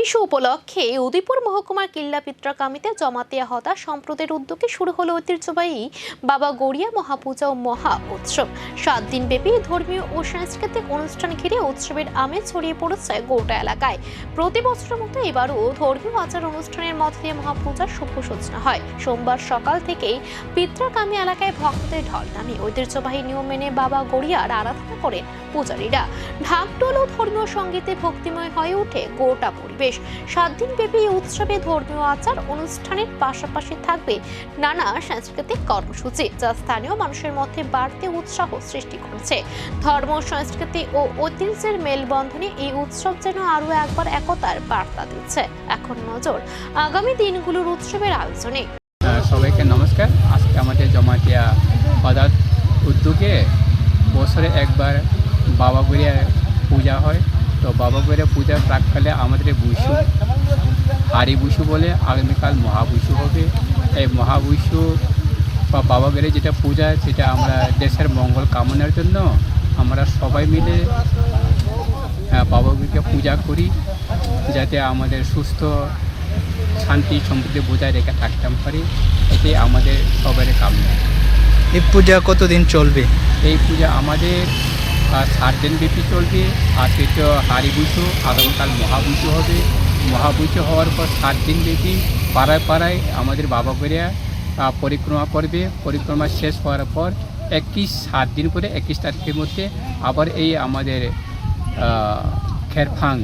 বিশু উপলক্ষে উদয়পুর মহকুমার কিল্লা পিত্রাকামিতে জমাতিয়া হতা সম্প্রদায়ের উদ্যোগে শুরু হলো ঐতিহ্যবাহী বাবা গড়িয়া মহাপূজা ও মহা উৎসব। 7 দিন ব্যাপী ধর্মীয় ও সাংস্কৃতিক অনুষ্ঠান ঘিরে উৎসবের আমেজ ছড়িয়ে পড়েছে গোটা এলাকায়। প্রতি বছরের মতো এবারও ধর্মীয় আচার অনুষ্ঠানের মধ্য দিয়ে মহাপূজার শুভ সূচনা হয়। সোমবার সকাল থেকেই পিত্রাকামি এলাকায় ভক্তদের ঢল নামে ঐতিহ্যবাহী নিয়ম মেনে বাবা গড়িয়ার আরাধনা করেন পূজারীরা। ঢাকঢোল ও ধর্মীয় সঙ্গীতে ভক্তিময় হয়ে ওঠে গোটা পরিবেশ। 7 দিন ব্যাপী এই উৎসবে ধর্মীয় আচার অনুষ্ঠানের পাশাপাশি থাকবে নানা সাংস্কৃতিক কর্মসূচি, যা স্থানীয় মানুষের মধ্যে বাড়তি উৎসাহ সৃষ্টি করছে। ধর্ম, সংস্কৃতি ও ঐতিহ্যের মেলবন্ধনে এই উৎসব যেন আরো একবার একতার বার্তা দিচ্ছে। এখন নজর আগামী দিনগুলোর উৎসবের আয়োজনে। সবাইকে নমস্কার। আজকে আমাদের জমাতিয়া হঠাৎ উদ্যোগে বছরে একবার বাবা গড়িয়া পূজা হয়। তো বাবা গড়িয়া পূজার প্রাককালে আমাদের বুসু হারি বুসু বলে, আগামীকাল মহাবুসু হবে। এই মহাবুসু বা বাবা গড়িয়া যেটা পূজা, সেটা আমরা দেশের মঙ্গল কামনার জন্য আমরা সবাই মিলে বাবা গড়িয়াকে পূজা করি, যাতে আমাদের সুস্থ শান্তি সমৃদ্ধি বজায় রেখে থাকতে পারি। এটাই আমাদের সবার কামনা। এই পূজা কতদিন চলবে? এই পূজা আমাদের 7 দিন ব্যাপী চলবে। আজকে তো হারি বুসু, আগামীকাল মহাবুসু হবে। মহাবুসু হওয়ার পর 7 দিন ব্যাপী পাড়ায় পাড়ায় আমাদের বাবা গড়িয়া পরিক্রমা করবে। পরিক্রমা শেষ হওয়ার পর 7 দিন করে 21 তারিখের মধ্যে আবার এই আমাদের খেরফাং